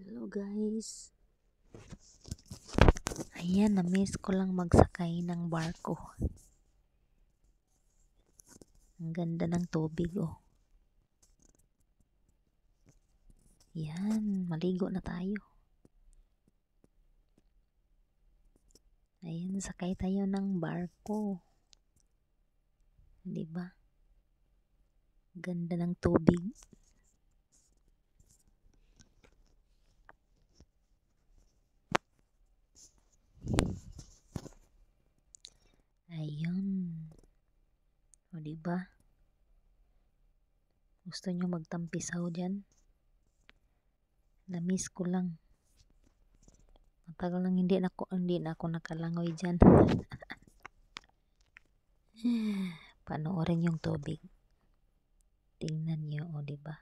Hello guys. Ayan, na-miss ko lang magsakay ng barko. Ang ganda ng tubig oh. Yan, maligo na tayo. Ayan, sakay tayo ng barko. Diba? Ganda ng tubig. Ayun. O diba? Gusto nyo magtampisaw dyan? Na-miss ko lang. Matagal lang hindi na ako nakalangoy dyan. Panoorin yung tubig. Tingnan nyo, o diba?